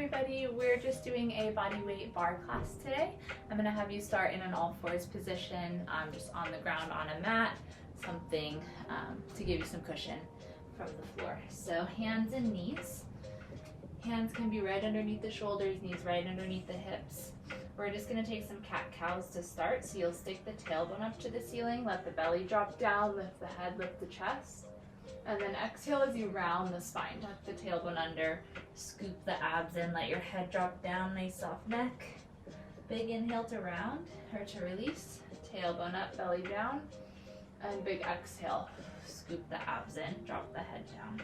everybody, we're just doing a body weight bar class today. I'm going to have you start in an all fours position, just on the ground on a mat, something to give you some cushion from the floor. So hands and knees. Hands can be right underneath the shoulders, knees right underneath the hips. We're just going to take some cat-cows to start. So you'll stick the tailbone up to the ceiling, let the belly drop down, lift the head, lift the chest. And then exhale as you round the spine, tuck the tailbone under, scoop the abs in, let your head drop down, nice soft neck. Big inhale to round or to release, tailbone up, belly down, and big exhale, scoop the abs in, drop the head down.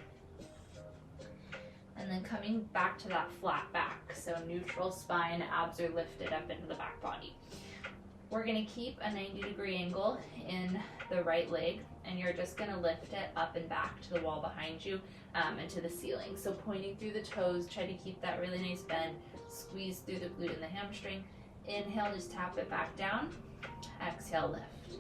And then coming back to that flat back, so neutral spine, abs are lifted up into the back body. We're going to keep a 90-degree angle in the right leg, and you're just going to lift it up and back to the wall behind you and to the ceiling. So pointing through the toes, try to keep that really nice bend, squeeze through the glute and the hamstring. Inhale, just tap it back down. Exhale, lift.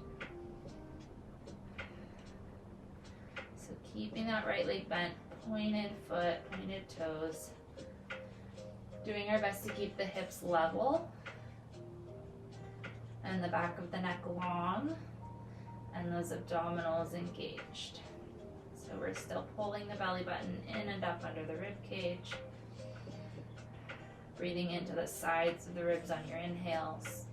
So keeping that right leg bent, pointed foot, pointed toes. Doing our best to keep the hips level and the back of the neck long and those abdominals engaged. So we're still pulling the belly button in and up under the rib cage. Breathing into the sides of the ribs on your inhales.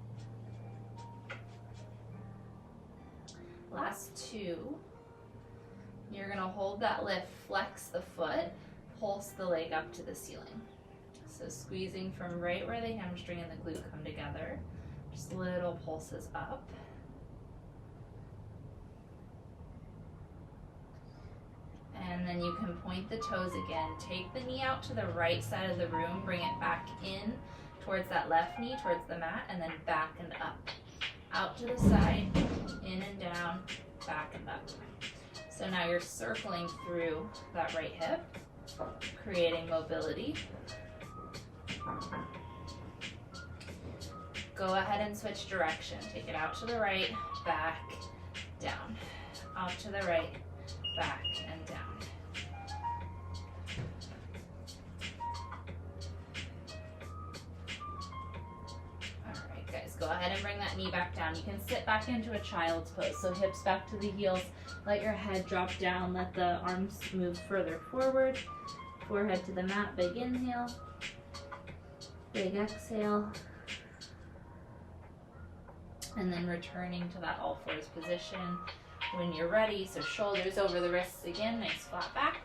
Last two. You're gonna hold that lift, flex the foot, pulse the leg up to the ceiling. So squeezing from right where the hamstring and the glute come together, just little pulses up. And then you can point the toes again. Take the knee out to the right side of the room, bring it back in towards that left knee, towards the mat, and then back and up. Out to the side, in and down, back and up. So now you're circling through that right hip, creating mobility. Go ahead and switch direction. Take it out to the right, back, down. Out to the right, back, and down. All right, guys, go ahead and bring that knee back down. You can sit back into a child's pose. So hips back to the heels. Let your head drop down. Let the arms move further forward. Forehead to the mat. Big inhale. Big exhale. And then returning to that all fours position when you're ready. So shoulders over the wrists again, nice flat back.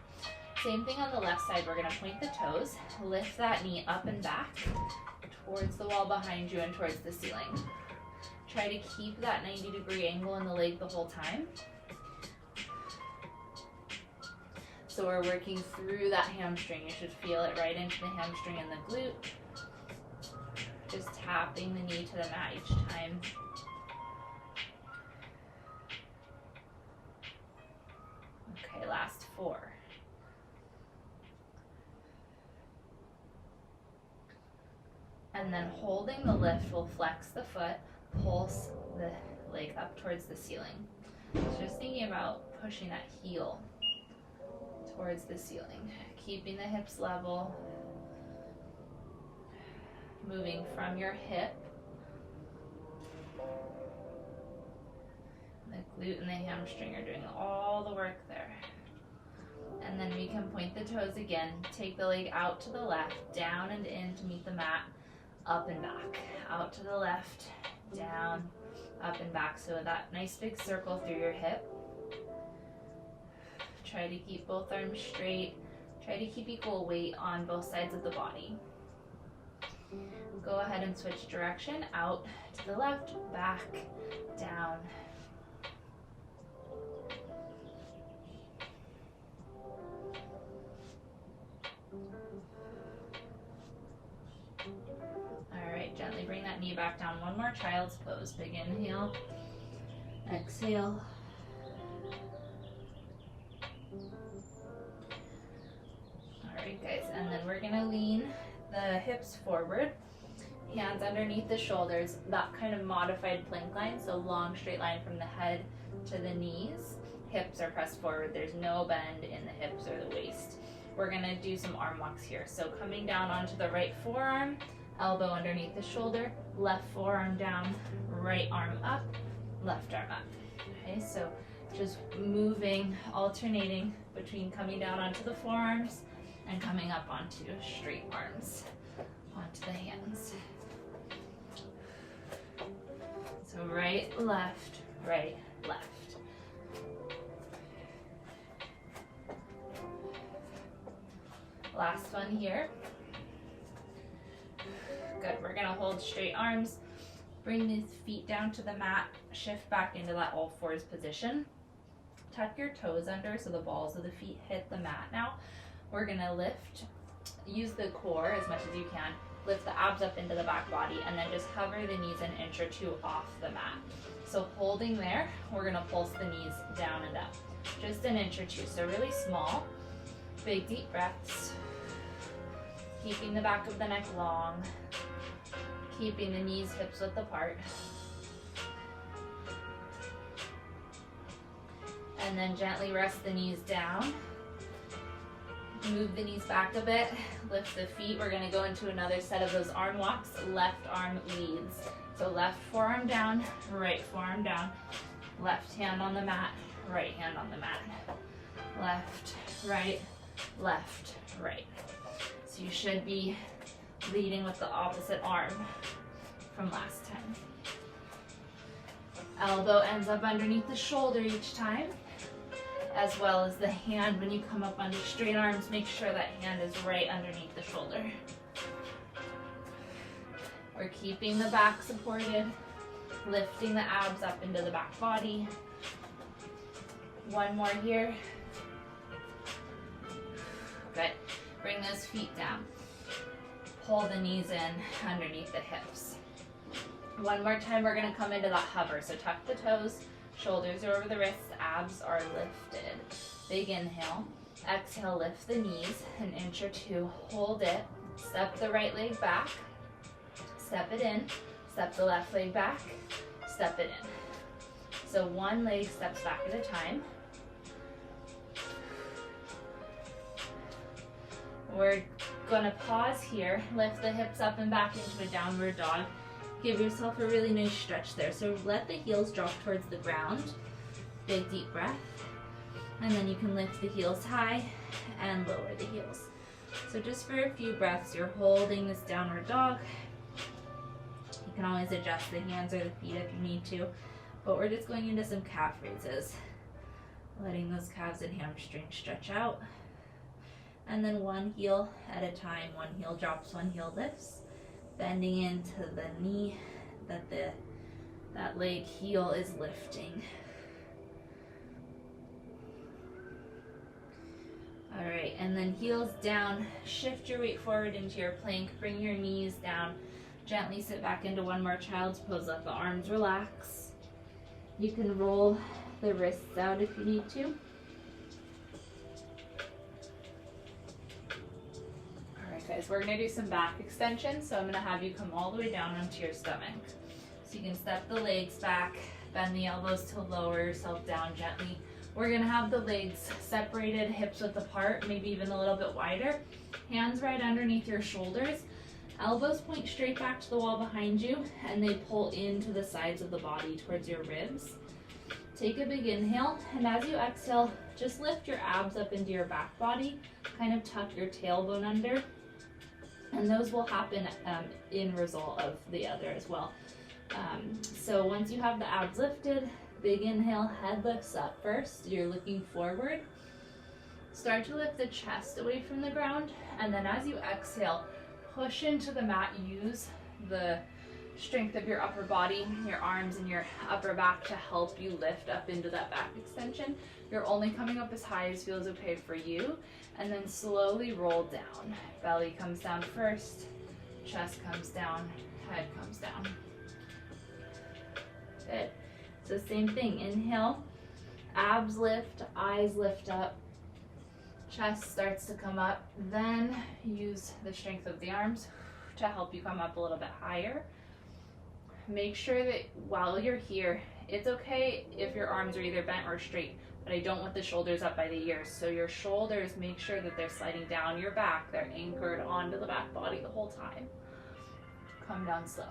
Same thing on the left side, we're gonna point the toes, lift that knee up and back towards the wall behind you and towards the ceiling. Try to keep that 90-degree angle in the leg the whole time. So we're working through that hamstring. You should feel it right into the hamstring and the glute. Just tapping the knee to the mat each time. Okay, last four. And then holding the lift, we'll flex the foot, pulse the leg up towards the ceiling. So just thinking about pushing that heel towards the ceiling, keeping the hips level, moving from your hip. The glute and the hamstring are doing all the work there. And then we can point the toes again, take the leg out to the left, down and in to meet the mat, up and back, out to the left, down, up and back. So that nice big circle through your hip. Try to keep both arms straight. Try to keep equal weight on both sides of the body. Go ahead and switch direction, out to the left, back, down. All right, gently bring that knee back down. One more child's pose. Big inhale, exhale. All right, guys, and then we're gonna lean the hips forward, hands underneath the shoulders, that kind of modified plank line, so long straight line from the head to the knees. Hips are pressed forward, there's no bend in the hips or the waist. we're gonna do some arm walks here. So coming down onto the right forearm, elbow underneath the shoulder, left forearm down, right arm up, left arm up. Okay, so just moving, alternating between coming down onto the forearms and coming up onto straight arms, onto the hands. So right, left, right, left. Last one here. Good, we're gonna hold straight arms, bring these feet down to the mat, shift back into that all fours position. Tuck your toes under so the balls of the feet hit the mat now. We're gonna lift, use the core as much as you can, lift the abs up into the back body, and then just hover the knees an inch or two off the mat. So holding there, we're gonna pulse the knees down and up, just an inch or two, so really small. Big deep breaths. Keeping the back of the neck long, keeping the knees hips width apart. And then gently rest the knees down. Move the knees back a bit, lift the feet. We're gonna go into another set of those arm walks. Left arm leads. So left forearm down, right forearm down. Left hand on the mat, right hand on the mat. Left, right, left, right. So you should be leading with the opposite arm from last time. Elbow ends up underneath the shoulder each time, as well as the hand. When you come up onto straight arms, make sure that hand is right underneath the shoulder. We're keeping the back supported, lifting the abs up into the back body. One more here. Good. Bring those feet down. Pull the knees in underneath the hips. One more time, we're gonna come into that hover. So tuck the toes, shoulders are over the wrists, abs are lifted. Big inhale. Exhale, lift the knees an inch or two. Hold it. Step the right leg back. Step it in. Step the left leg back. Step it in. So one leg steps back at a time. We're gonna pause here, lift the hips up and back into a downward dog. Give yourself a really nice stretch there. So let the heels drop towards the ground. Big deep breath. And then you can lift the heels high and lower the heels. So just for a few breaths, you're holding this downward dog. You can always adjust the hands or the feet if you need to, but we're just going into some calf raises. Letting those calves and hamstrings stretch out. And then one heel at a time. One heel drops, one heel lifts. Bending into the knee that leg heel is lifting. All right, and then heels down. Shift your weight forward into your plank. Bring your knees down. Gently sit back into one more child's pose. Let the arms relax. You can roll the wrists out if you need to. Guys, we're gonna do some back extension, so I'm gonna have you come all the way down onto your stomach. So you can step the legs back, bend the elbows to lower yourself down gently. We're gonna have the legs separated, hips width apart, maybe even a little bit wider. Hands right underneath your shoulders. Elbows point straight back to the wall behind you, and they pull into the sides of the body towards your ribs. Take a big inhale, and as you exhale, just lift your abs up into your back body. Kind of tuck your tailbone under. And those will happen in result of the other as well. So once you have the abs lifted, big inhale, head lifts up first. You're looking forward. Start to lift the chest away from the ground. And then as you exhale, push into the mat. Use the strength of your upper body, your arms and your upper back to help you lift up into that back extension. You're only coming up as high as feels okay for you. And then slowly roll down. Belly comes down first, chest comes down, head comes down. Good. So same thing, inhale, abs lift, eyes lift up, chest starts to come up, then use the strength of the arms to help you come up a little bit higher. Make sure that while you're here, it's okay if your arms are either bent or straight. but I don't want the shoulders up by the ears. So your shoulders, make sure that they're sliding down your back. They're anchored onto the back body the whole time. Come down slow.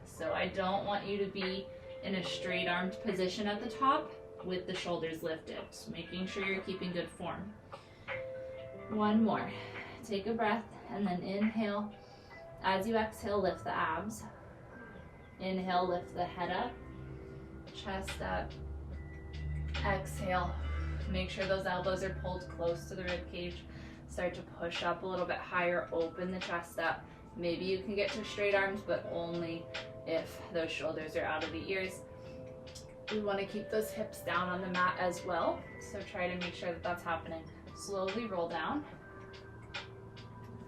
So I don't want you to be in a straight armed position at the top with the shoulders lifted. So making sure you're keeping good form. One more. Take a breath and then inhale. As you exhale, lift the abs. Inhale, lift the head up, chest up. Exhale. Make sure those elbows are pulled close to the rib cage. Start to push up a little bit higher, open the chest up. Maybe you can get to straight arms, but only if those shoulders are out of the ears. We want to keep those hips down on the mat as well, so try to make sure that that's happening. Slowly roll down.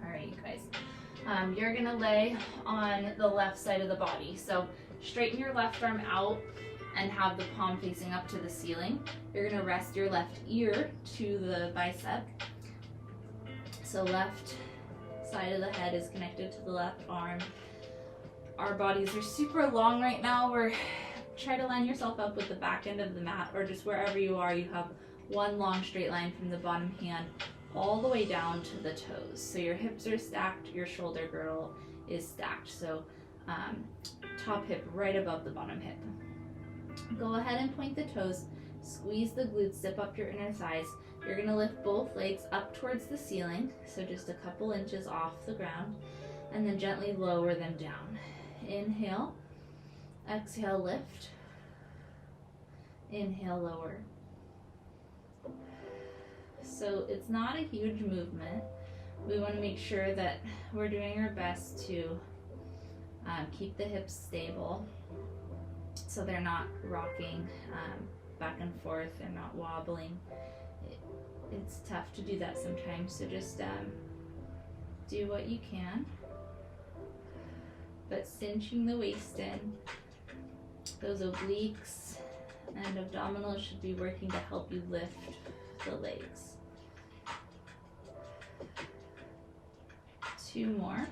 All right, you guys. You're gonna lay on the left side of the body. So straighten your left arm out and have the palm facing up to the ceiling. You're gonna rest your left ear to the bicep. So left side of the head is connected to the left arm. Our bodies are super long right now. Try to line yourself up with the back end of the mat, or just wherever you are, you have one long straight line from the bottom hand all the way down to the toes. So your hips are stacked, your shoulder girdle is stacked. So top hip right above the bottom hip. Go ahead and point the toes, squeeze the glutes, zip up your inner thighs. You're gonna lift both legs up towards the ceiling, so just a couple inches off the ground, and then gently lower them down. Inhale, exhale, lift. Inhale, lower. So it's not a huge movement. We want to make sure that we're doing our best to keep the hips stable so they're not rocking back and forth, they're not wobbling. It's tough to do that sometimes, so just do what you can. But cinching the waist in, those obliques and abdominals should be working to help you lift the legs. 2 more.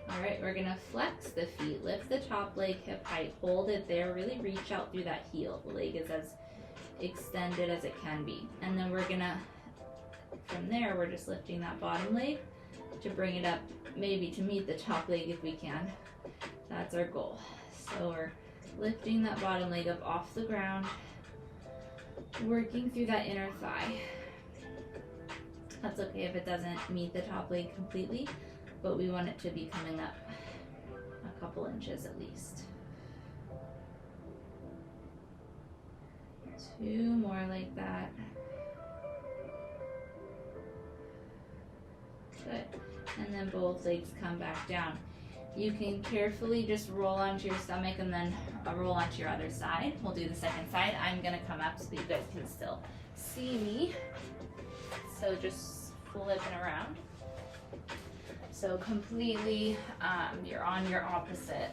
All right, we're gonna flex the feet, lift the top leg hip height, hold it there, really reach out through that heel. The leg is as extended as it can be. And then we're gonna, from there, we're just lifting that bottom leg to bring it up, maybe to meet the top leg if we can. That's our goal. So we're lifting that bottom leg up off the ground, working through that inner thigh. That's okay if it doesn't meet the top leg completely, but we want it to be coming up a couple inches at least. 2 more like that. Good. And then both legs come back down. You can carefully just roll onto your stomach and then roll onto your other side. We'll do the second side. I'm gonna come up so that you guys can still see me. So just flipping around. So completely, you're on your opposite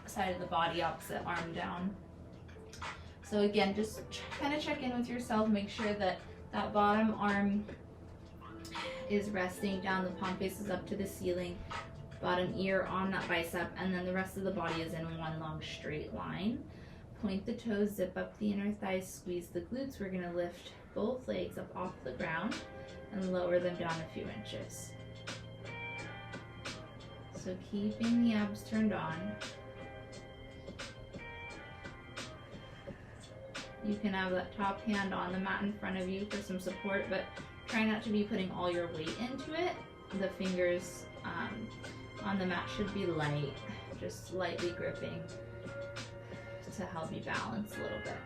side of the body, opposite arm down. So again, just kind of check in with yourself, make sure that that bottom arm is resting down, the palm faces up to the ceiling, bottom ear on that bicep, and then the rest of the body is in one long straight line. Point the toes, zip up the inner thighs, squeeze the glutes. We're gonna lift both legs up off the ground and lower them down a few inches. So keeping the abs turned on. You can have that top hand on the mat in front of you for some support, but try not to be putting all your weight into it. The fingers on the mat should be light, just lightly gripping to help you balance a little bit.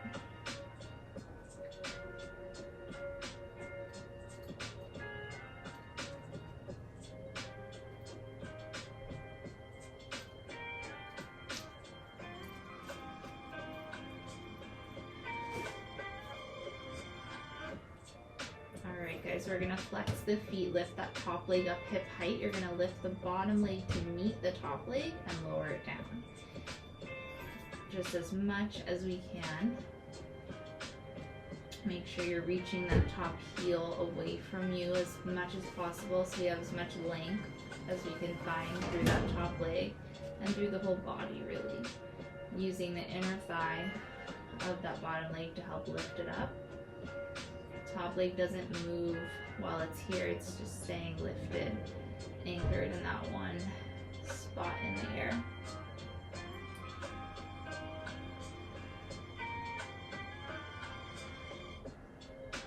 Guys, we're gonna flex the feet, lift that top leg up hip height. You're gonna lift the bottom leg to meet the top leg and lower it down. Just as much as we can. Make sure you're reaching that top heel away from you as much as possible so you have as much length as we can find through that top leg and through the whole body really. using the inner thigh of that bottom leg to help lift it up. Top leg doesn't move while it's here, it's just staying lifted, anchored in that one spot in the air.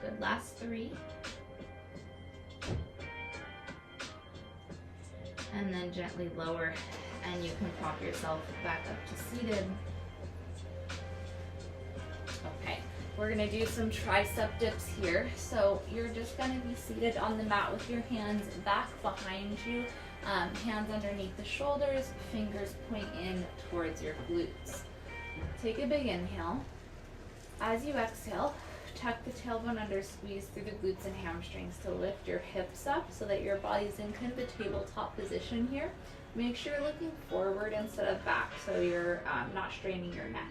Good, last 3. And then gently lower, and you can prop yourself back up to seated. Okay, we're gonna do some tricep dips here. So you're just gonna be seated on the mat with your hands back behind you, hands underneath the shoulders, fingers point in towards your glutes. Take a big inhale. As you exhale, tuck the tailbone under, squeeze through the glutes and hamstrings to lift your hips up so that your body's in kind of a tabletop position here. Make sure you're looking forward instead of back so you're not straining your neck.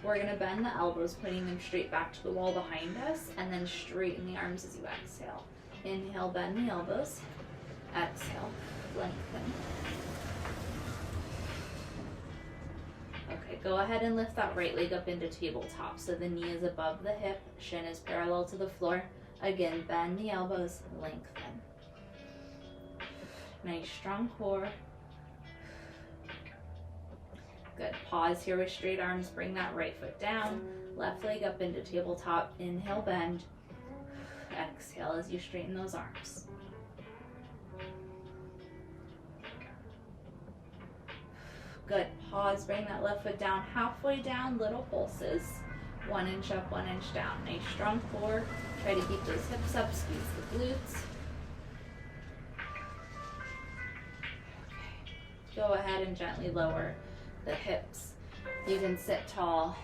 We're going to bend the elbows, putting them straight back to the wall behind us, and then straighten the arms as you exhale. Inhale, bend the elbows. Exhale, lengthen. Okay, go ahead and lift that right leg up into tabletop. So the knee is above the hip, shin is parallel to the floor. Again, bend the elbows, lengthen. Nice strong core. Good, pause here with straight arms, bring that right foot down, left leg up into tabletop, inhale, bend. Exhale as you straighten those arms. Good, pause, bring that left foot down, halfway down, little pulses. 1 inch up, 1 inch down. Nice strong core. Try to keep those hips up, squeeze the glutes. Okay. Go ahead and gently lower the hips. You can sit tall.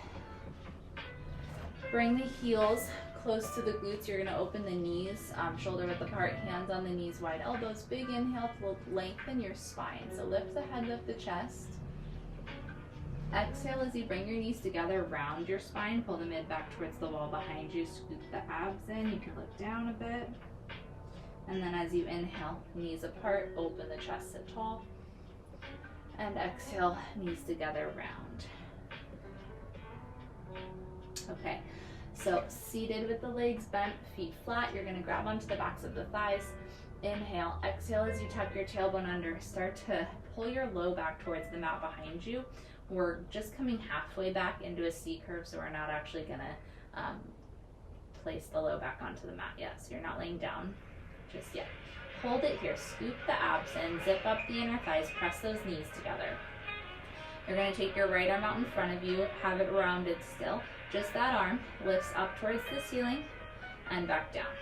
Bring the heels close to the glutes. You're gonna open the knees, shoulder width apart, hands on the knees, wide elbows. Big inhale to lengthen your spine. So lift the head, lift the chest. Exhale as you bring your knees together, round your spine, pull the mid back towards the wall behind you, scoop the abs in, you can look down a bit. And then as you inhale, knees apart, open the chest, sit tall. And exhale, knees together, round. Okay, so seated with the legs bent, feet flat, you're gonna grab onto the backs of the thighs. Inhale, exhale as you tuck your tailbone under, start to pull your low back towards the mat behind you. We're just coming halfway back into a C curve, so we're not actually gonna place the low back onto the mat yet. So you're not laying down just yet. Hold it here, scoop the abs in, zip up the inner thighs, press those knees together. You're gonna take your right arm out in front of you, have it rounded still. Just that arm lifts up towards the ceiling and back down.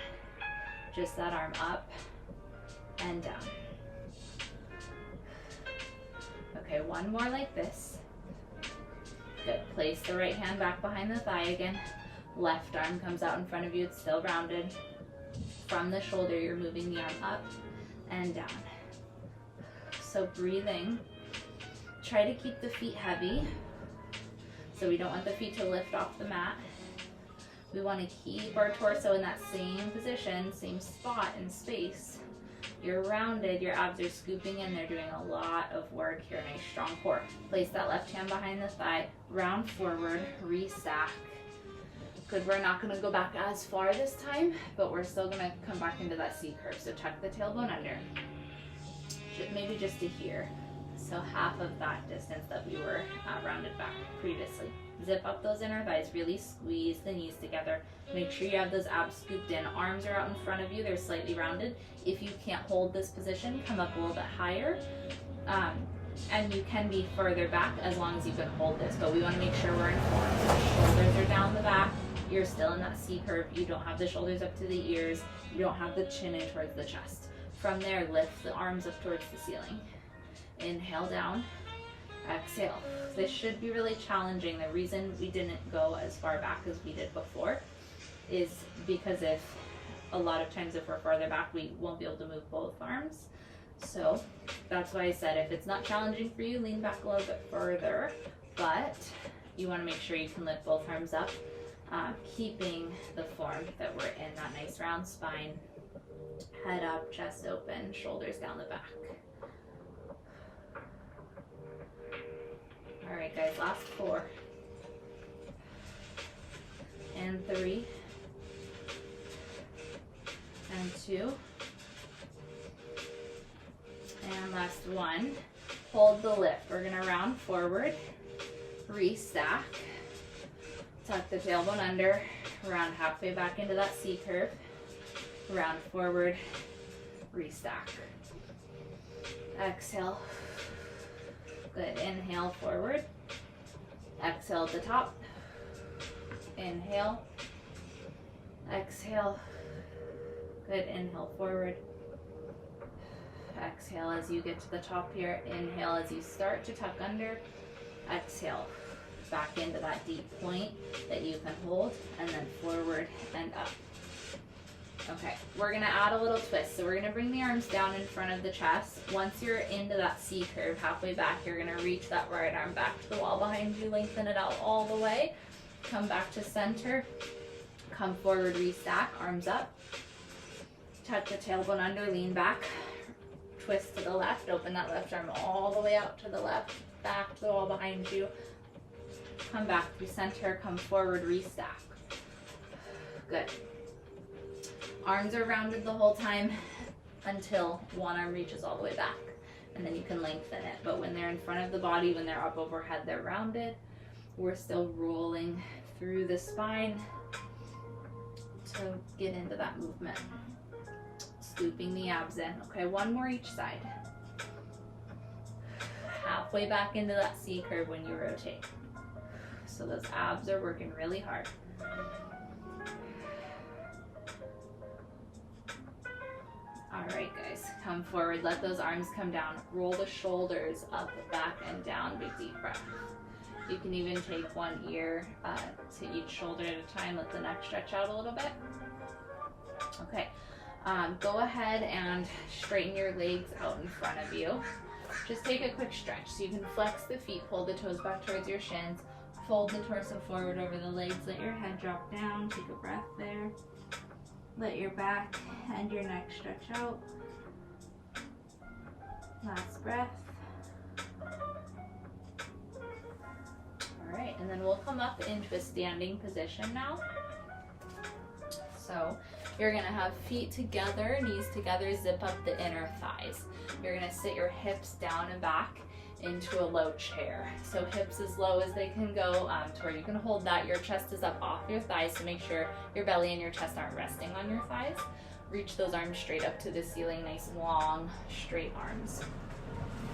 Just that arm up and down. Okay, one more like this. Good. Place the right hand back behind the thigh again. Left arm comes out in front of you, it's still rounded. From the shoulder, you're moving the arm up and down. So breathing. Try to keep the feet heavy. So we don't want the feet to lift off the mat. We want to keep our torso in that same position, same spot in space. You're rounded, your abs are scooping in, they're doing a lot of work here. Nice strong core. Place that left hand behind the thigh, round forward, restack. Good, we're not gonna go back as far this time, but we're still gonna come back into that C curve. So tuck the tailbone under, maybe just to here. So half of that distance that we were rounded back previously. Zip up those inner thighs, really squeeze the knees together. Make sure you have those abs scooped in. Arms are out in front of you, they're slightly rounded. If you can't hold this position, come up a little bit higher. And you can be further back as long as you can hold this, but we wanna make sure we're in form. So shoulders are down the back, you're still in that C curve. You don't have the shoulders up to the ears, you don't have the chin in towards the chest. From there, lift the arms up towards the ceiling. Inhale down, exhale. This should be really challenging. The reason we didn't go as far back as we did before is because if a lot of times if we're farther back, we won't be able to move both arms. So that's why I said if it's not challenging for you, lean back a little bit further, but you want to make sure you can lift both arms up, keeping the form that we're in, that nice round spine, head up, chest open, shoulders down the back. All right, guys, last 4. and 3, and 2, and last 1. Hold the lift. We're gonna round forward, restack, tuck the tailbone under, round halfway back into that C curve, round forward, restack. Exhale. Good. Inhale forward. Exhale at the top. Inhale. Exhale. Good. Inhale forward. Exhale as you get to the top here. Inhale as you start to tuck under. Exhale back into that deep point that you can hold, and then forward and up. Okay, we're gonna add a little twist. So we're gonna bring the arms down in front of the chest. Once you're into that C curve halfway back, you're gonna reach that right arm back to the wall behind you, lengthen it out all the way. Come back to center, come forward, restack, arms up. Tuck the tailbone under, lean back, twist to the left, open that left arm all the way out to the left, back to the wall behind you. Come back to center, come forward, restack. Good. Arms are rounded the whole time until one arm reaches all the way back, and then you can lengthen it. But when they're in front of the body, when they're up overhead, they're rounded. We're still rolling through the spine to get into that movement. Scooping the abs in. Okay, 1 more each side. Halfway back into that C curve when you rotate. So those abs are working really hard. All right, guys, come forward. Let those arms come down. Roll the shoulders up, back, and down. Big deep breath. You can even take one ear to each shoulder at a time. Let the neck stretch out a little bit. Okay, go ahead and straighten your legs out in front of you. Just take a quick stretch. So you can flex the feet, pull the toes back towards your shins, fold the torso forward over the legs, let your head drop down, take a breath there. Let your back and your neck stretch out. Last breath. All right, and then we'll come up into a standing position now. So you're gonna have feet together, knees together, zip up the inner thighs. You're gonna sit your hips down and back into a low chair. So hips as low as they can go to where you can hold that. Your chest is up off your thighs, so make sure your belly and your chest aren't resting on your thighs. Reach those arms straight up to the ceiling, nice long straight arms.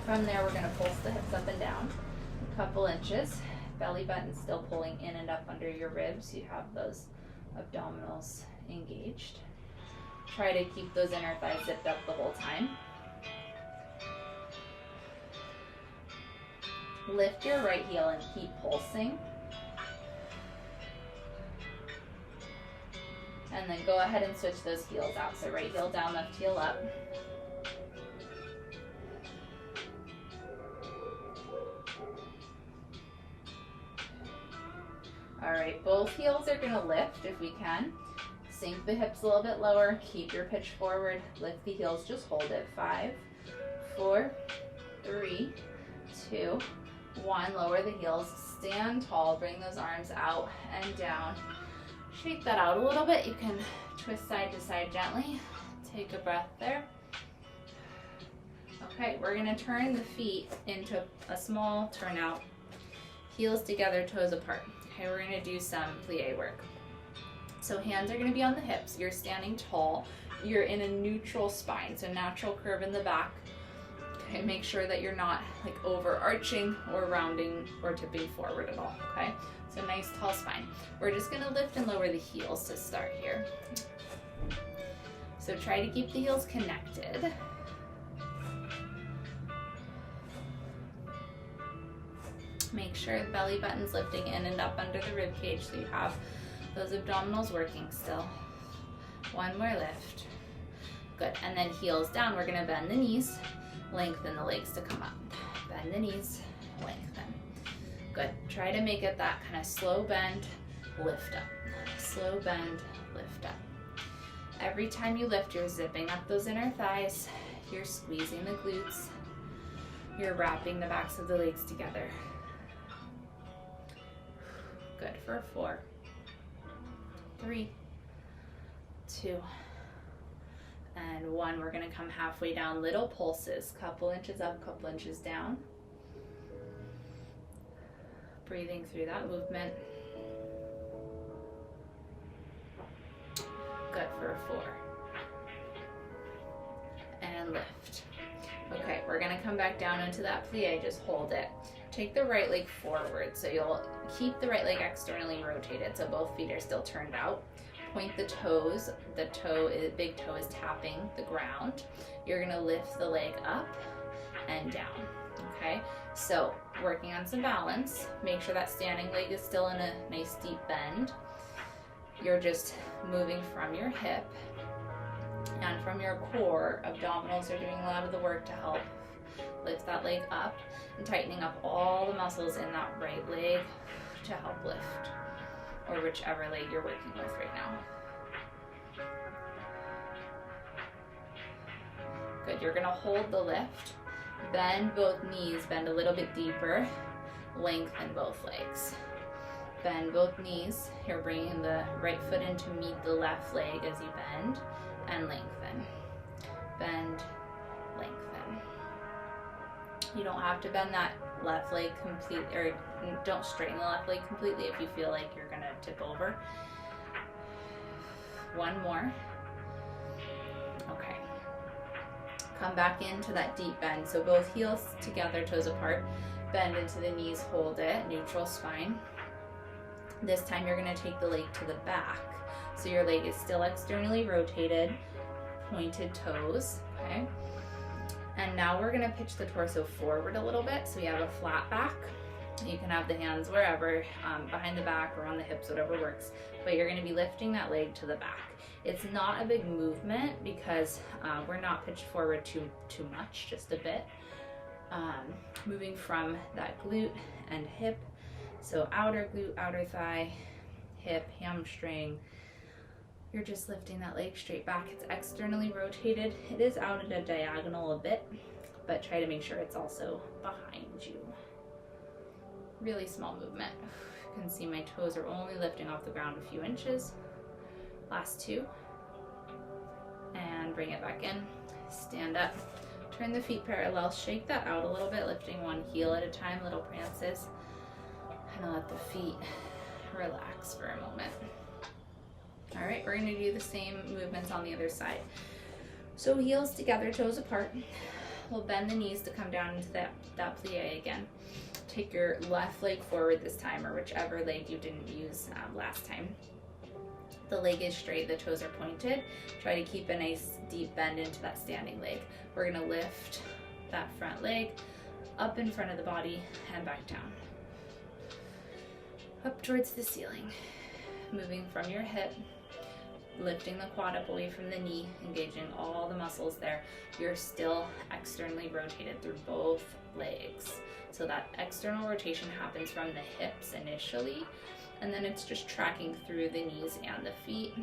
From there we're gonna pulse the hips up and down a couple inches. Belly button still pulling in and up under your ribs. You have those abdominals engaged. Try to keep those inner thighs zipped up the whole time. Lift your right heel and keep pulsing. And then go ahead and switch those heels out. So right heel down, left heel up. All right, both heels are gonna lift if we can. Sink the hips a little bit lower, keep your pitch forward, lift the heels, just hold it. 5, 4, 3, 2, 1, lower the heels, stand tall, bring those arms out and down. Shake that out a little bit. You can twist side to side gently. Take a breath there. Okay, we're gonna turn the feet into a small turnout. Heels together, toes apart. Okay, we're gonna do some plie work. So hands are gonna be on the hips. You're standing tall. You're in a neutral spine, so natural curve in the back. Okay, make sure that you're not like overarching or rounding or tipping forward at all, okay? So nice tall spine. We're just gonna lift and lower the heels to start here. So try to keep the heels connected. Make sure the belly button's lifting in and up under the rib cage so you have those abdominals working still. 1 more lift. Good, and then heels down. We're gonna bend the knees, lengthen the legs to come up. Bend the knees, lengthen. Good, try to make it that kind of slow bend, lift up. Slow bend, lift up. Every time you lift, you're zipping up those inner thighs, you're squeezing the glutes, you're wrapping the backs of the legs together. Good for 4, 3, 2, and 1. We're gonna come halfway down, little pulses, couple inches up, couple inches down. Breathing through that movement. Good for 4. And lift. Okay, we're gonna come back down into that plie, just hold it. Take the right leg forward, so you'll keep the right leg externally rotated, so both feet are still turned out. Point the toes, the big toe is tapping the ground. You're gonna lift the leg up and down, okay? So, working on some balance, make sure that standing leg is still in a nice deep bend. You're just moving from your hip and from your core. Abdominals are doing a lot of the work to help lift that leg up and tightening up all the muscles in that right leg to help lift, or whichever leg you're working with right now. Good, you're gonna hold the lift, bend both knees, bend a little bit deeper, lengthen both legs. Bend both knees. You're bringing the right foot in to meet the left leg as you bend, and lengthen. Bend, lengthen. You don't have to bend that left leg completely, or don't straighten the left leg completely if you feel like you're gonna tip over. 1 more. Okay. Come back into that deep bend. So both heels together, toes apart. Bend into the knees, hold it, neutral spine. This time you're gonna take the leg to the back. So your leg is still externally rotated, pointed toes, okay? And now we're gonna pitch the torso forward a little bit so you have a flat back. You can have the hands wherever, behind the back or on the hips, whatever works, but you're gonna be lifting that leg to the back. It's not a big movement because we're not pitched forward too much, just a bit. Moving from that glute and hip. So outer glute, outer thigh, hip, hamstring. You're just lifting that leg straight back. It's externally rotated. It is out at a diagonal a bit, but try to make sure it's also behind you. Really small movement. You can see my toes are only lifting off the ground a few inches. Last 2. And bring it back in. Stand up. Turn the feet parallel. Shake that out a little bit, lifting one heel at a time, little prances. And let the feet relax for a moment. All right, we're gonna do the same movements on the other side. So heels together, toes apart. We'll bend the knees to come down into that plie again. Take your left leg forward this time, or whichever leg you didn't use last time. The leg is straight, the toes are pointed. Try to keep a nice deep bend into that standing leg. We're gonna lift that front leg up in front of the body and back down. Up towards the ceiling. Moving from your hip, lifting the quad up away from the knee, engaging all the muscles there. You're still externally rotated through both legs. So that external rotation happens from the hips initially, and then it's just tracking through the knees and the feet.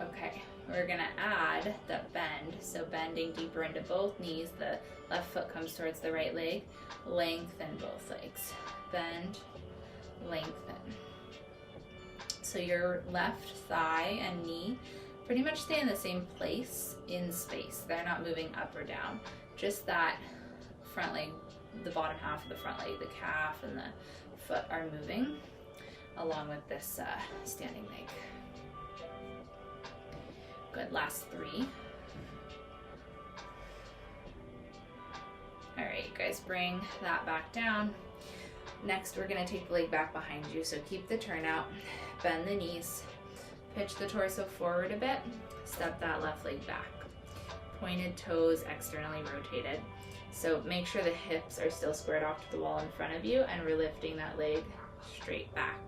Okay, we're gonna add the bend. So bending deeper into both knees, the left foot comes towards the right leg, lengthen both legs. Bend, lengthen. So your left thigh and knee pretty much stay in the same place in space. They're not moving up or down. Just that front leg, the bottom half of the front leg, the calf and the foot are moving along with this standing leg. Good, last 3. All right, you guys, bring that back down. Next, we're gonna take the leg back behind you. So keep the turnout, bend the knees, pitch the torso forward a bit, step that left leg back. Pointed toes externally rotated. So make sure the hips are still squared off to the wall in front of you, and we're lifting that leg straight back,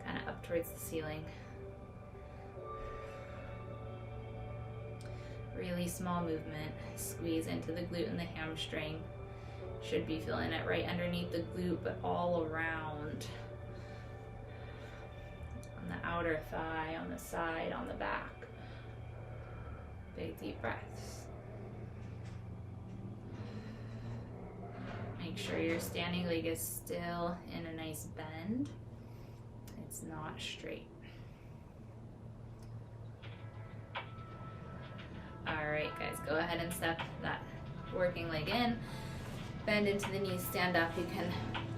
kind of up towards the ceiling. Really small movement. Squeeze into the glute and the hamstring. Should be feeling it right underneath the glute, but all around. On the outer thigh, on the side, on the back. Big deep breaths. Make sure your standing leg is still in a nice bend. It's not straight. All right, guys, go ahead and step that working leg in. Bend into the knees, stand up. You can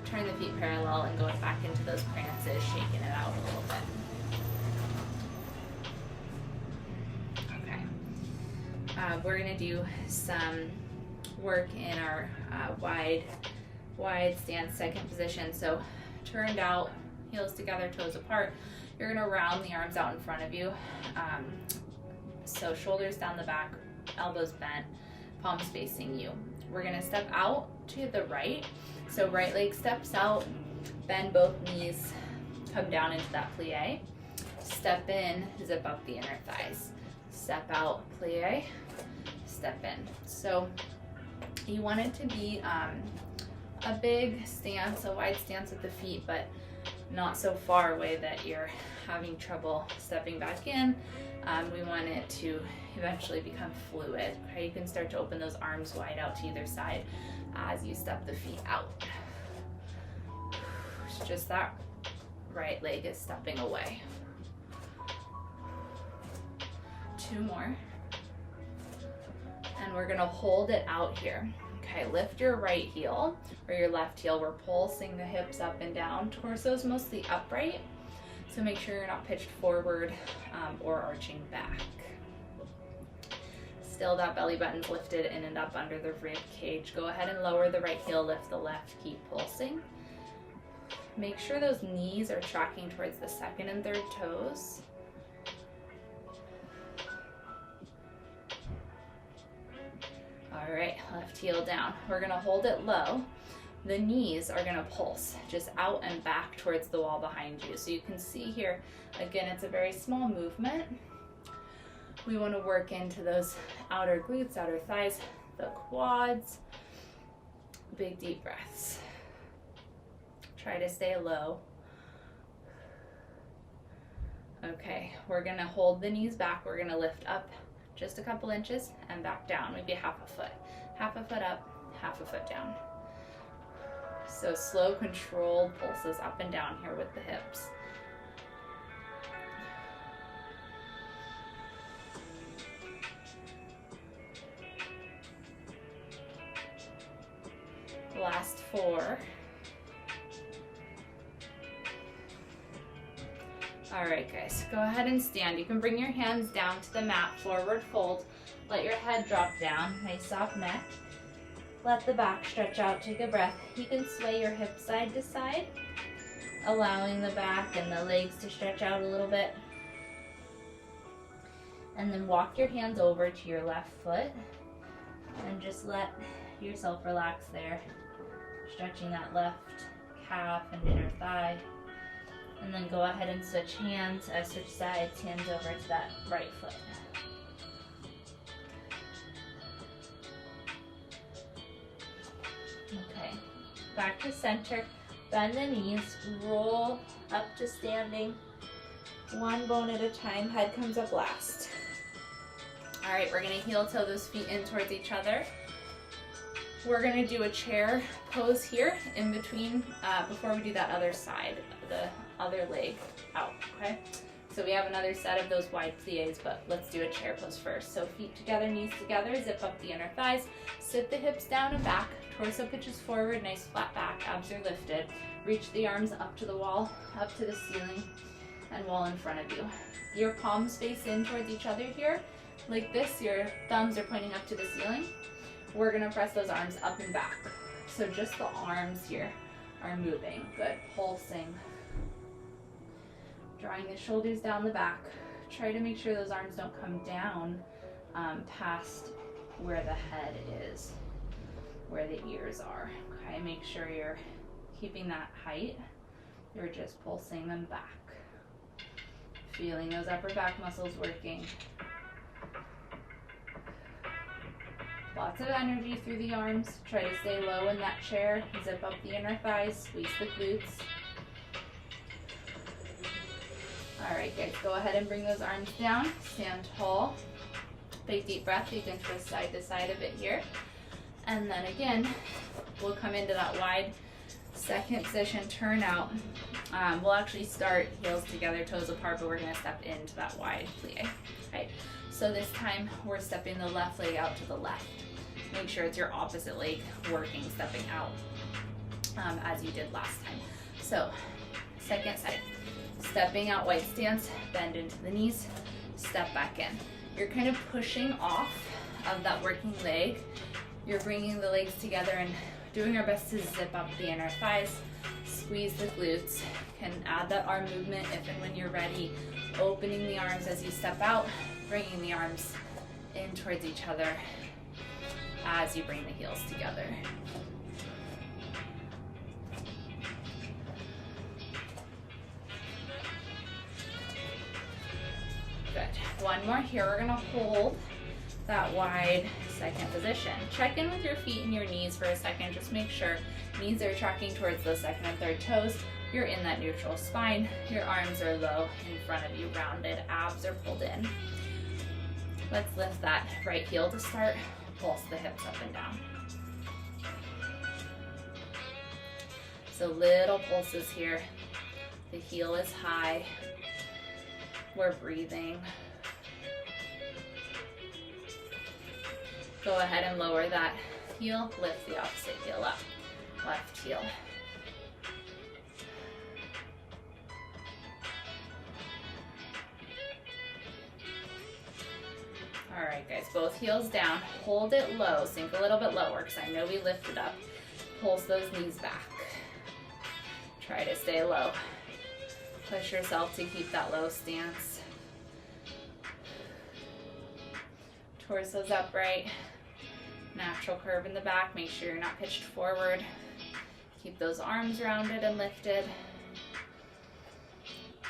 turn the feet parallel and go back into those prances, shaking it out a little bit. Okay. We're gonna do some work in our wide stance, second position. So turned out, heels together, toes apart. You're gonna round the arms out in front of you. So shoulders down the back, elbows bent, palms facing you. We're gonna step out to the right. So right leg steps out, bend both knees, come down into that plie. Step in, zip up the inner thighs. Step out, plie, step in. So you want it to be a big stance, a wide stance with the feet, but not so far away that you're having trouble stepping back in. We want it to eventually become fluid. Okay, you can start to open those arms wide out to either side as you step the feet out. It's just that right leg is stepping away. 2 more. And we're gonna hold it out here. Okay, lift your right heel or your left heel. We're pulsing the hips up and down. Torso's mostly upright, so make sure you're not pitched forward or arching back. Still that belly button's lifted in and up under the rib cage. Go ahead and lower the right heel, lift the left, keep pulsing. Make sure those knees are tracking towards the second and third toes. All right, left heel down. We're gonna hold it low. The knees are gonna pulse just out and back towards the wall behind you. So you can see here, again, it's a very small movement. We wanna work into those outer glutes, outer thighs, the quads. Big deep breaths. Try to stay low. Okay, we're gonna hold the knees back. We're gonna lift up just a couple inches and back down, maybe half a foot. Half a foot up, half a foot down. So slow, controlled pulses up and down here with the hips. Last 4. All right, guys, go ahead and stand. You can bring your hands down to the mat, forward fold. Let your head drop down, nice soft neck. Let the back stretch out, take a breath. You can sway your hips side to side, allowing the back and the legs to stretch out a little bit. And then walk your hands over to your left foot and just let yourself relax there, stretching that left calf and inner thigh. And then go ahead and switch hands, switch sides, hands over to that right foot. Okay, back to center, bend the knees, roll up to standing, one bone at a time, head comes up last. All right, we're gonna heel toe those feet in towards each other. We're gonna do a chair pose here in between, before we do that other side, the other leg out, okay? So we have another set of those wide plies, but let's do a chair pose first. So feet together, knees together, zip up the inner thighs, sit the hips down and back, torso pitches forward, nice flat back, abs are lifted. Reach the arms up to the wall, up to the ceiling, and wall in front of you. Your palms face in towards each other here. Like this, your thumbs are pointing up to the ceiling. We're gonna press those arms up and back. So just the arms here are moving. Good, pulsing. Drawing the shoulders down the back. Try to make sure those arms don't come down past where the head is, where the ears are. Okay, make sure you're keeping that height. You're just pulsing them back. Feeling those upper back muscles working. Lots of energy through the arms. Try to stay low in that chair. Zip up the inner thighs, squeeze the glutes. All right, guys, go ahead and bring those arms down. Stand tall. Big deep breath. You can twist side to side a bit here. And then again, we'll come into that wide second position, turn out. We'll actually start heels together, toes apart, but we're gonna step into that wide plie. Right? So this time we're stepping the left leg out to the left. Make sure it's your opposite leg working, stepping out as you did last time. So second side, stepping out, wide stance, bend into the knees, step back in. You're kind of pushing off of that working leg. You're bringing the legs together and doing our best to zip up the inner thighs, squeeze the glutes. Can add that arm movement if and when you're ready, opening the arms as you step out, bringing the arms in towards each other as you bring the heels together. Good. One more here. We're gonna hold that wide second position. Check in with your feet and your knees for a second. Just make sure knees are tracking towards the second and third toes. You're in that neutral spine. Your arms are low in front of you, rounded. Abs are pulled in. Let's lift that right heel to start. Pulse the hips up and down. So little pulses here. The heel is high. We're breathing. Go ahead and lower that heel, lift the opposite heel up, left heel. All right, guys, both heels down. Hold it low, sink a little bit lower because I know we lifted up. Pulse those knees back. Try to stay low. Push yourself to keep that low stance. Torso's upright. Natural curve in the back. Make sure you're not pitched forward. Keep those arms rounded and lifted.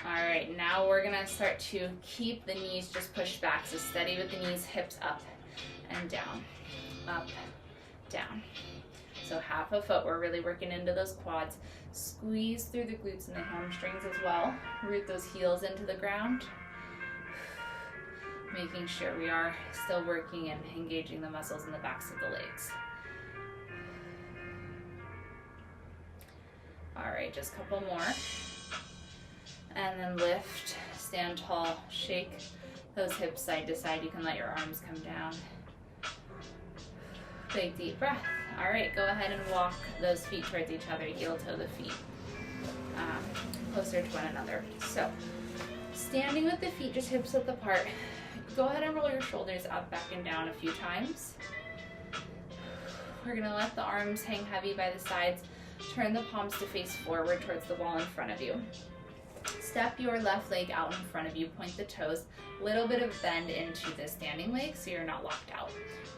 All right, now we're gonna start to keep the knees just pushed back. So steady with the knees, hips up and down, up, down. So half a foot, we're really working into those quads. Squeeze through the glutes and the hamstrings as well. Root those heels into the ground. Making sure we are still working and engaging the muscles in the backs of the legs. All right, just a couple more. And then lift, stand tall, shake those hips side to side. You can let your arms come down. Big deep breath. All right, go ahead and walk those feet towards each other, heel toe the feet closer to one another. So standing with the feet just hips width apart. Go ahead and roll your shoulders up, back, and down a few times. We're gonna let the arms hang heavy by the sides. Turn the palms to face forward towards the wall in front of you. Step your left leg out in front of you, point the toes. Little bit of bend into the standing leg so you're not locked out.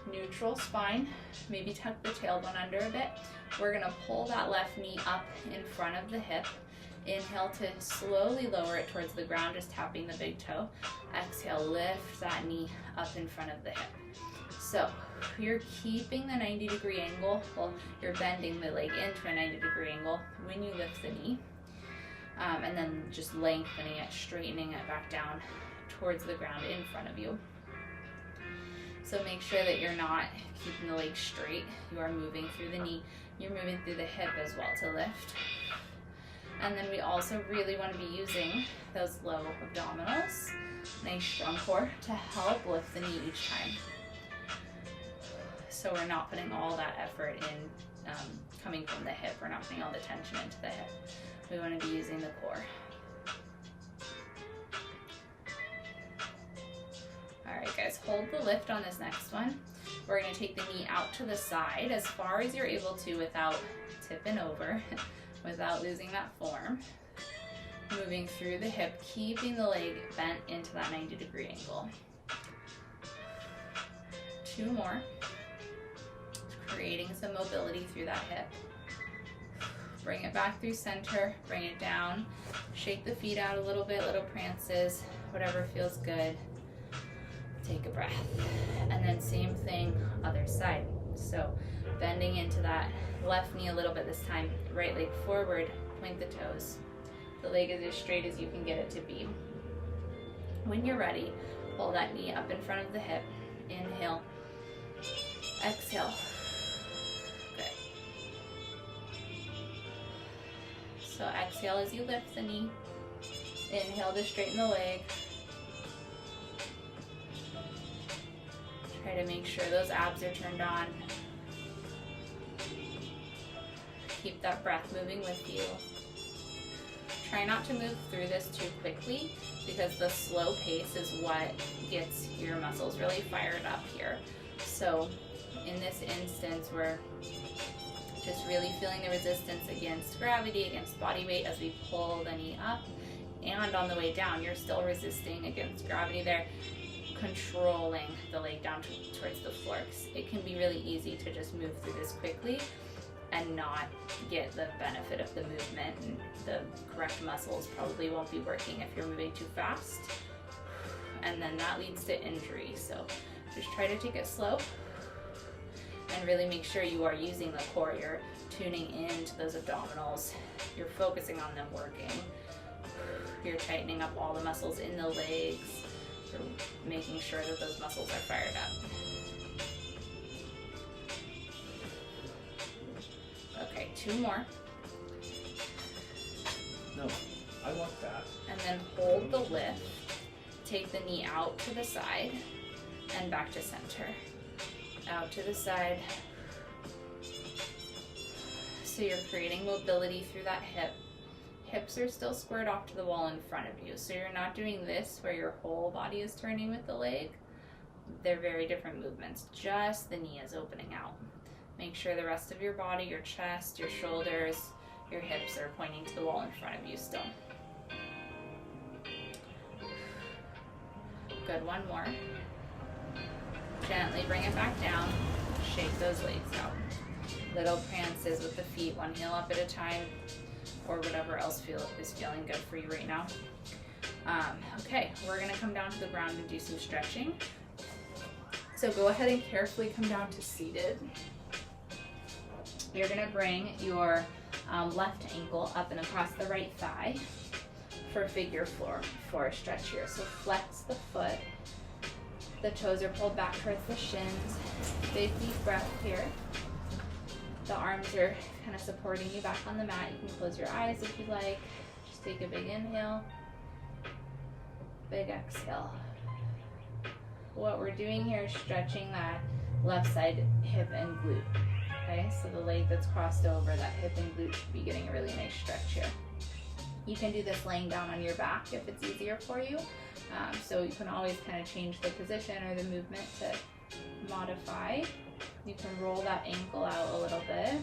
Neutral spine, maybe tuck the tailbone under a bit. We're gonna pull that left knee up in front of the hip. Inhale to slowly lower it towards the ground, just tapping the big toe. Exhale, lift that knee up in front of the hip. So you're keeping the 90-degree angle. Well, you're bending the leg into a 90-degree angle when you lift the knee. And then just lengthening it, straightening it back down towards the ground in front of you. So make sure that you're not keeping the leg straight. You are moving through the knee. You're moving through the hip as well to lift. And then we also really want to be using those low abdominals, nice strong core, to help lift the knee each time. So we're not putting all that effort in coming from the hip. We're not putting all the tension into the hip. We want to be using the core. All right, guys, hold the lift on this next one. We're going to take the knee out to the side as far as you're able to without tipping over, without losing that form. Moving through the hip, keeping the leg bent into that 90-degree angle. 2 more. Creating some mobility through that hip. Bring it back through center, bring it down. Shake the feet out a little bit, little prances, whatever feels good. Take a breath. And then same thing, other side. So bending into that left knee a little bit this time. Right leg forward, point the toes. The leg is as straight as you can get it to be. When you're ready, pull that knee up in front of the hip. Inhale. Exhale. Good. So exhale as you lift the knee. Inhale to straighten the leg. Try to make sure those abs are turned on. Keep that breath moving with you. Try not to move through this too quickly, because the slow pace is what gets your muscles really fired up here. So in this instance, we're just really feeling the resistance against gravity, against body weight as we pull the knee up. And on the way down, you're still resisting against gravity there, controlling the leg down towards the floor. It can be really easy to just move through this quickly and not get the benefit of the movement, and the correct muscles probably won't be working if you're moving too fast, and then that leads to injury. So just try to take it slow and really make sure you are using the core. You're tuning into those abdominals, you're focusing on them working, you're tightening up all the muscles in the legs, you're making sure that those muscles are fired up. Okay, 2 more. No, I want that. And then hold the lift. Take the knee out to the side and back to center. Out to the side. So you're creating mobility through that hip. Hips are still squared off to the wall in front of you. So you're not doing this where your whole body is turning with the leg. They're very different movements. Just the knee is opening out. Make sure the rest of your body, your chest, your shoulders, your hips are pointing to the wall in front of you still. Good, 1 more. Gently bring it back down. Shake those legs out. Little prances with the feet, 1 heel up at a time, or whatever else is feeling good for you right now. Okay, we're gonna come down to the ground and do some stretching. So go ahead and carefully come down to seated. You're gonna bring your left ankle up and across the right thigh for figure four stretch here. So flex the foot. The toes are pulled back towards the shins. Big deep breath here. The arms are kind of supporting you back on the mat. You can close your eyes if you like. Just take a big inhale. Big exhale. What we're doing here is stretching that left side hip and glute. Okay, so the leg that's crossed over, that hip and glute should be getting a really nice stretch here. You can do this laying down on your back if it's easier for you. So you can always kind of change the position or the movement to modify. You can roll that ankle out a little bit.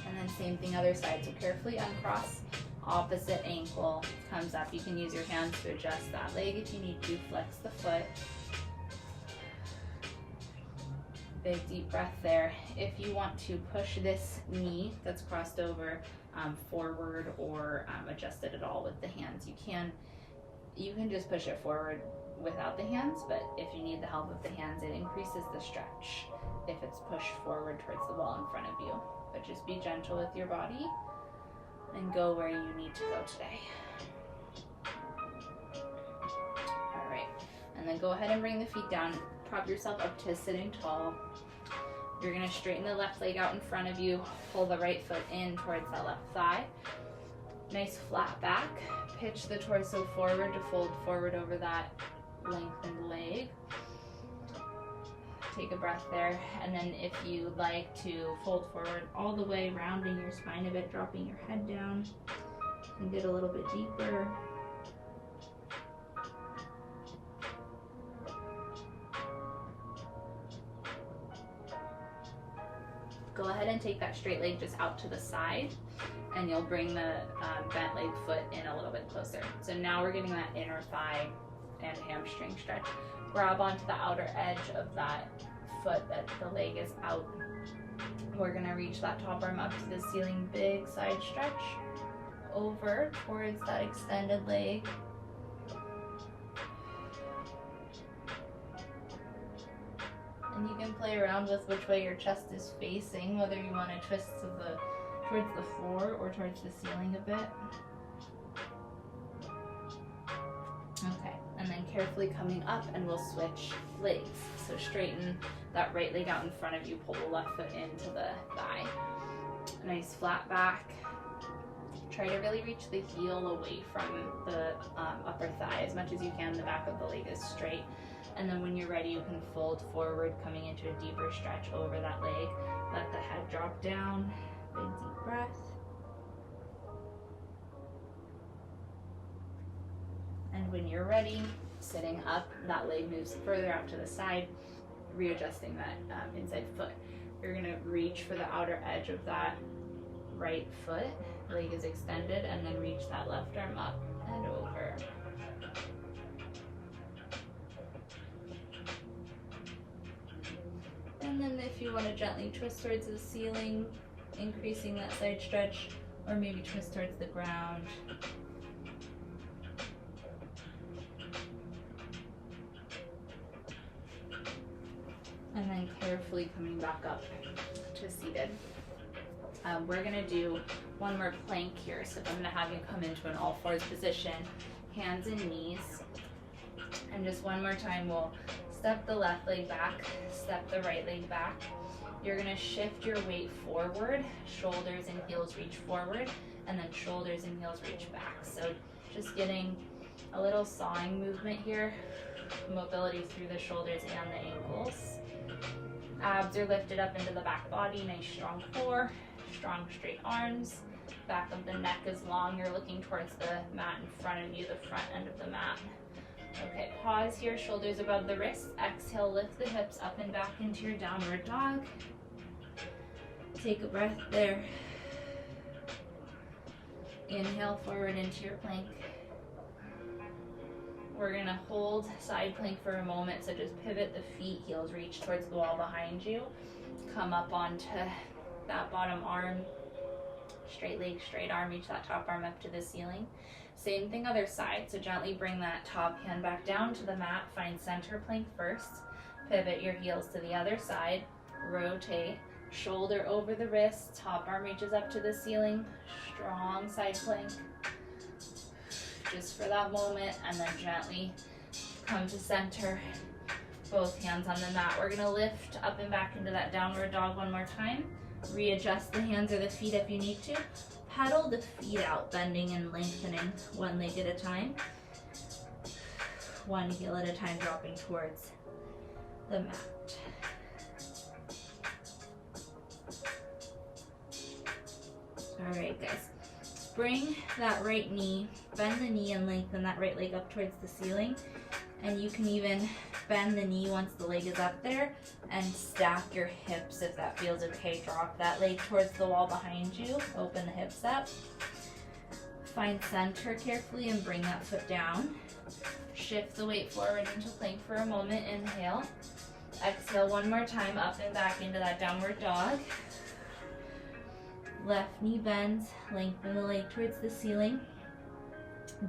And then same thing other side. So carefully uncross, opposite ankle comes up. You can use your hands to adjust that leg if you need to. Flex the foot. Big deep breath there. If you want to push this knee that's crossed over forward or adjust it at all with the hands, you can just push it forward without the hands, but if you need the help of the hands, it increases the stretch if it's pushed forward towards the wall in front of you. But just be gentle with your body and go where you need to go today. All right, and then go ahead and bring the feet down. Prop yourself up to sitting tall. You're gonna straighten the left leg out in front of you, pull the right foot in towards that left thigh. Nice flat back. Pitch the torso forward to fold forward over that lengthened leg. Take a breath there, and then if you'd like to fold forward all the way, rounding your spine a bit, dropping your head down, and get a little bit deeper. Go ahead and take that straight leg just out to the side, and you'll bring the bent leg foot in a little bit closer. So now we're getting that inner thigh and hamstring stretch. Grab onto the outer edge of that foot that the leg is out. We're gonna reach that top arm up to the ceiling, big side stretch over towards that extended leg. And you can play around with which way your chest is facing, whether you want to twist towards the floor or towards the ceiling a bit. Okay, and then carefully coming up, and we'll switch legs. So straighten that right leg out in front of you, pull the left foot into the thigh. Nice flat back. Try to really reach the heel away from the upper thigh as much as you can. The back of the leg is straight. And then when you're ready, you can fold forward, coming into a deeper stretch over that leg. Let the head drop down. Big deep breath. And when you're ready, sitting up, that leg moves further out to the side, readjusting that inside foot. You're gonna reach for the outer edge of that right foot, leg is extended, and then reach that left arm up and over. And then if you want to gently twist towards the ceiling, increasing that side stretch, or maybe twist towards the ground. And then carefully coming back up to seated. We're gonna do one more plank here. So I'm gonna have you come into an all fours position, hands and knees. And just one more time, we'll step the left leg back, step the right leg back. You're gonna shift your weight forward, shoulders and heels reach forward, and then shoulders and heels reach back. So just getting a little sawing movement here, mobility through the shoulders and the ankles. Abs are lifted up into the back body, nice strong core, strong straight arms. Back of the neck is long, you're looking towards the mat in front of you, the front end of the mat. Okay, pause here, shoulders above the wrists. Exhale, lift the hips up and back into your downward dog. Take a breath there. Inhale forward into your plank. We're gonna hold side plank for a moment, so just pivot the feet, heels reach towards the wall behind you. Come up onto that bottom arm, straight leg, straight arm, reach that top arm up to the ceiling. Same thing other side, so gently bring that top hand back down to the mat, find center plank first, pivot your heels to the other side, rotate, shoulder over the wrist, top arm reaches up to the ceiling, strong side plank. Just for that moment, and then gently come to center, both hands on the mat. We're gonna lift up and back into that downward dog one more time. Readjust the hands or the feet if you need to. Pedal the feet out, bending and lengthening one leg at a time. One heel at a time, dropping towards the mat. All right, guys. Bring that right knee, bend the knee and lengthen that right leg up towards the ceiling. And you can even bend the knee once the leg is up there and stack your hips if that feels okay. Drop that leg towards the wall behind you, open the hips up. Find center carefully and bring that foot down. Shift the weight forward into plank for a moment, inhale. Exhale one more time, up and back into that downward dog. Left knee bends, lengthen the leg towards the ceiling.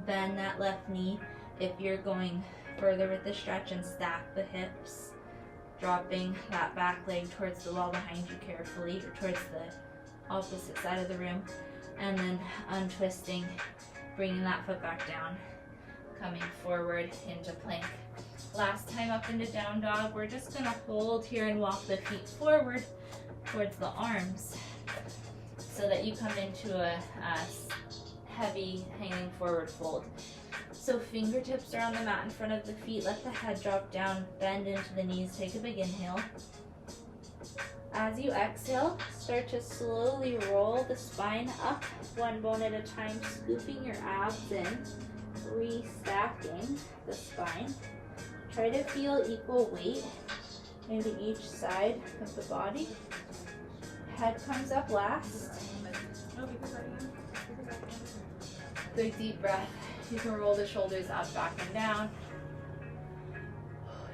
Bend that left knee if you're going further with the stretch and stack the hips. Dropping that back leg towards the wall behind you carefully, or towards the opposite side of the room. And then untwisting, bringing that foot back down, coming forward into plank. Last time up into down dog, we're just gonna hold here and walk the feet forward towards the arms, so that you come into a heavy hanging forward fold. So fingertips are on the mat in front of the feet. Let the head drop down, bend into the knees. Take a big inhale. As you exhale, start to slowly roll the spine up, one bone at a time, scooping your abs in, restacking the spine. Try to feel equal weight into each side of the body. Head comes up last. Big deep breath. You can roll the shoulders up, back and down.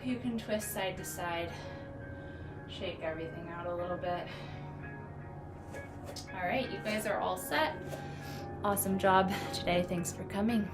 You can twist side to side. Shake everything out a little bit. All right, you guys are all set. Awesome job today. Thanks for coming.